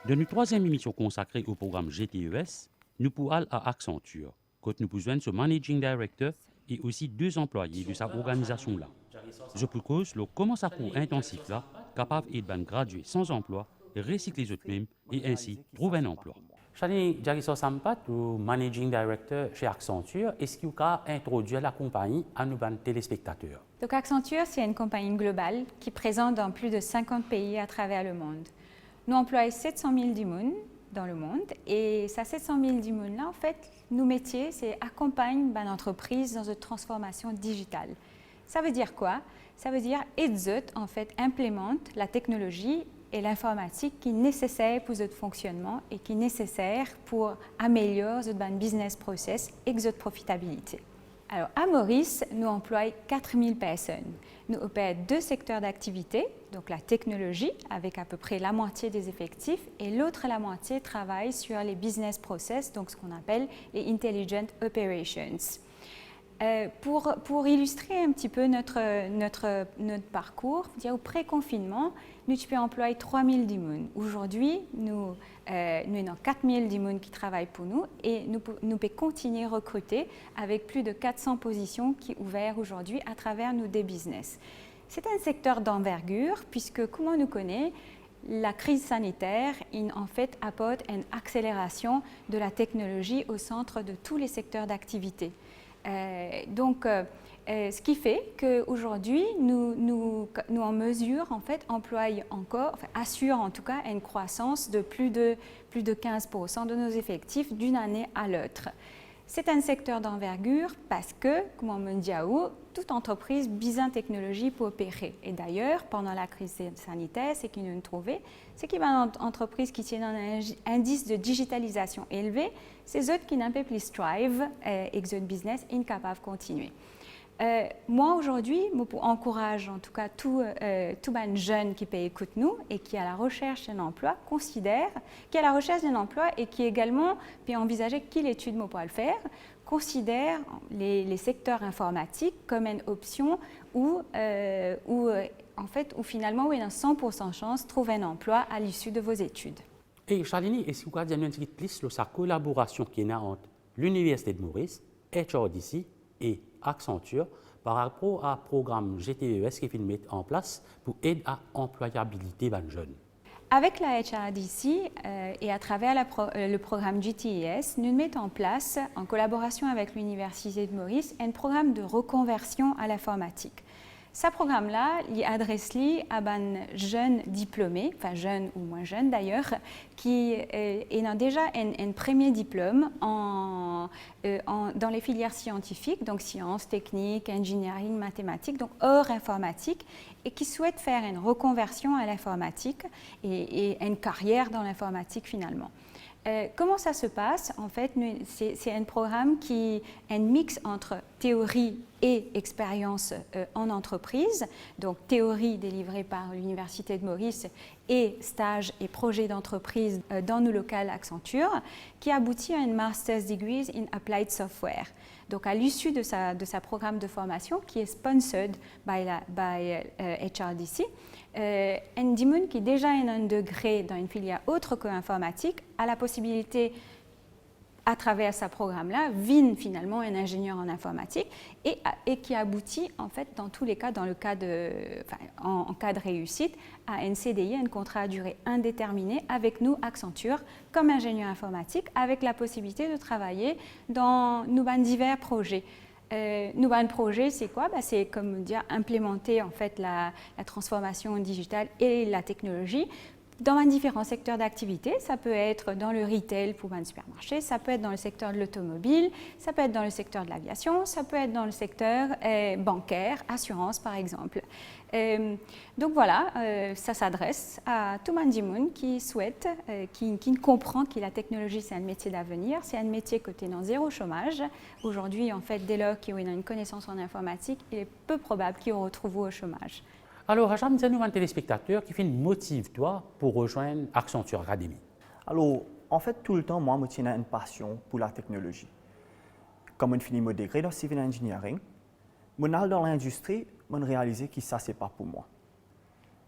Dans notre troisième émission consacrée au programme GTES, nous pourrons à Accenture, quand nous besoin de ce Managing Director et aussi deux employés de sa organisation-là. Je propose le comment ça court intensif là, capable d'être gradué sans emploi, recycler les autres mêmes et ainsi trouver un emploi. Chani Jariso Sampat, ou Managing Director chez Accenture, est-ce que vous pouvez introduire la compagnie à nos téléspectateurs? Donc Accenture, c'est une compagnie globale qui est présente dans plus de 50 pays à travers le monde. Nous employons 700 000 dimoun dans le monde et ces 700 000 dimoun là, en fait, nos métiers, c'est accompagner une entreprise dans une transformation digitale. Ça veut dire quoi? Ça veut dire qu'eux, en fait, implémentent la technologie et l'informatique qui est nécessaire pour notre fonctionnement et qui est nécessaire pour améliorer notre business process et notre profitabilité. Alors, à Maurice, nous employons 4000 personnes. Nous opérons deux secteurs d'activité, donc la technologie avec à peu près la moitié des effectifs et l'autre la moitié travaille sur les business process, donc ce qu'on appelle les intelligent operations. Pour illustrer un petit peu notre parcours, au pré-confinement, nous avons employé 3000 dimoun. Aujourd'hui, nous avons 4000 dimoun qui travaillent pour nous et nous pouvons continuer à recruter avec plus de 400 positions qui sont ouvertes aujourd'hui à travers nos des business. C'est un secteur d'envergure puisque, comme on nous connaît, la crise sanitaire en fait apporte une accélération de la technologie au centre de tous les secteurs d'activité. Ce qui fait qu'aujourd'hui, nous en mesure, en fait, employer encore, assure en tout cas une croissance de plus de 15% de nos effectifs d'une année à l'autre. C'est un secteur d'envergure parce que, comme on me dit, toute entreprise besoin de technologie pour opérer. Et d'ailleurs, pendant la crise sanitaire, ce qu'ils nous ont trouvé, c'est qu'il y a une entreprise qui tient un indice de digitalisation élevé, c'est eux qui n'ont pas plus strive et que notre business est incapable de continuer. Moi, aujourd'hui, je encourage en tout cas tout jeune qui peut écouter nous et qui est à la recherche d'un emploi, qui est à la recherche d'un emploi et qui également peut envisager quelle étude pour le faire, considère les secteurs informatiques comme une option où finalement, il y a une 100% chance de trouver un emploi à l'issue de vos études. Et Charlene, est-ce que vous pouvez dire un petit peu plus de sa collaboration qui est entre l'Université de Maurice, HRDC et Accenture par rapport à programme GTES qui est mis en place pour aider à l'employabilité des jeunes? Avec la HRDC et à travers le programme GTES, nous mettons en place, en collaboration avec l'Université de Maurice, un programme de reconversion à l'informatique. Ce programme-là, il adresse à des jeunes diplômés, enfin jeunes ou moins jeunes d'ailleurs, qui ont déjà un premier diplôme dans les filières scientifiques, donc sciences, techniques, engineering, mathématiques, donc hors informatique, et qui souhaitent faire une reconversion à l'informatique et une carrière dans l'informatique finalement. Comment ça se passe? En fait, c'est un programme qui est un mix entre théorie et expérience en entreprise, donc théorie délivrée par l'Université de Maurice et stage et projet d'entreprise dans nos locales Accenture, qui aboutit à une Master's Degree in Applied Software. Donc à l'issue de sa programme de formation qui est sponsored by HRDC, un dimoun qui déjà a un degré dans une filière autre que informatique a la possibilité, à travers ce programme-là, vient finalement un ingénieur en informatique et qui aboutit en fait dans tous les cas, dans le cas en cas de réussite, à un CDI, un contrat à durée indéterminée avec nous Accenture comme ingénieur informatique, avec la possibilité de travailler dans nos divers projets. Nouveau projet, c'est quoi? C'est comme dire implémenter en fait la transformation digitale et la technologie dans différents secteurs d'activité. Ça peut être dans le retail pour un supermarché, ça peut être dans le secteur de l'automobile, ça peut être dans le secteur de l'aviation, ça peut être dans le secteur bancaire, assurance par exemple. Donc voilà, ça s'adresse à tout le monde qui souhaite, qui comprend que la technologie c'est un métier d'avenir, c'est un métier côté dans zéro chômage. Aujourd'hui, en fait, dès lors qu'il y a une connaissance en informatique, il est peu probable qu'il retrouve au chômage. Alors, Racham, dis-nous un téléspectateur qui fait une motive-toi pour rejoindre Accenture Academy. Alors, en fait, tout le temps, moi, je tiens une passion pour la technologie. Comme je finis mon degré dans civil engineering, je suis dans l'industrie, je réalise que ça, ce n'est pas pour moi.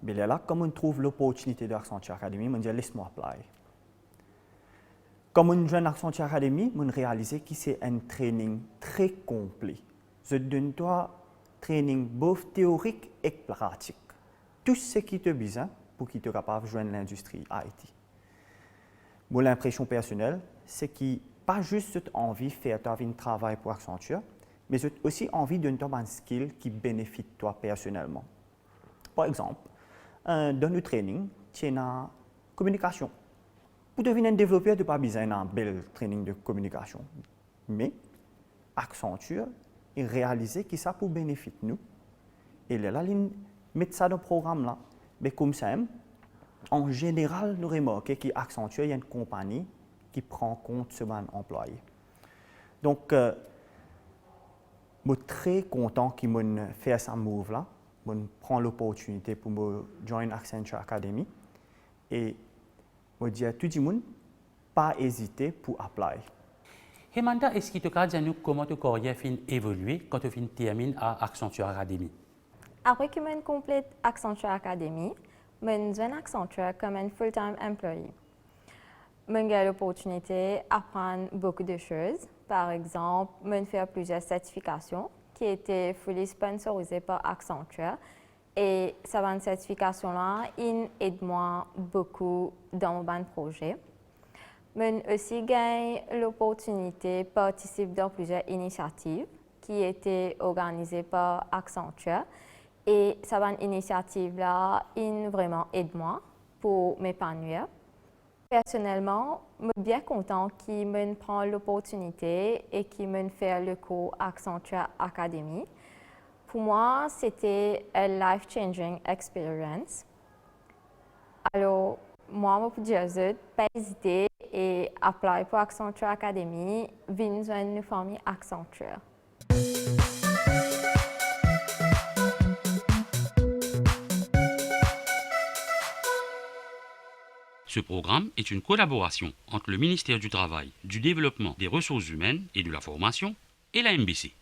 Mais là, comme on trouve l'opportunité d'Accenture Academy, je me dis, laisse-moi appeler. Comme une jeune Accenture Academy, je réalisé que c'est un training très complet. Je donne toi training both théorique et pratique. Tout ce qui te besoin pour qu'il te capable de joindre l'industrie IT. Mon impression personnelle, c'est qu'il pas juste envie de faire un travail pour Accenture, mais j'ai aussi envie de faire un skill qui bénéficie toi personnellement. Par exemple, dans le training, tu as la communication. Pour devenir un développeur, tu n'as pas besoin d'un bel training de communication. Mais Accenture a réalisé que ça peut bénéficier nous. Et là, ils mettent ça dans le programme là. Mais comme ça, en général, nous remarquons qu'Accenture est une compagnie qui prend en compte ce employé. Donc, je suis très content qu'ils m'ont fait ce move là. Je prends l'opportunité pour me joindre Accenture Academy. Et je dis à tout le monde, pas hésiter pour appliquer. Hemanta, est-ce que tu peux dire comment ta carrière a évolué quand tu termines à Accenture Academy? Après que je complète Accenture Academy, je joins Accenture comme un full-time employee. J'ai l'opportunité d'apprendre beaucoup de choses. Par exemple, je fais plusieurs certifications qui étaient fully sponsorisées par Accenture. Et cette certification-là aide moi beaucoup dans mon projet. J'ai aussi gagné l'opportunité de participer dans plusieurs initiatives qui étaient organisées par Accenture. Et cette initiative-là vraiment aide moi pour m'épanouir. Personnellement, je suis bien content qu'il me prenne l'opportunité et qu'il me fasse le cours Accenture Academy. Pour moi, c'était une life-changing experience. Alors, moi, je peux dire, pas hésiter et appliquer pour Accenture Academy, venir joindre une famille Accenture. Ce programme est une collaboration entre le ministère du Travail, du Développement des Ressources humaines et de la Formation et la MBC.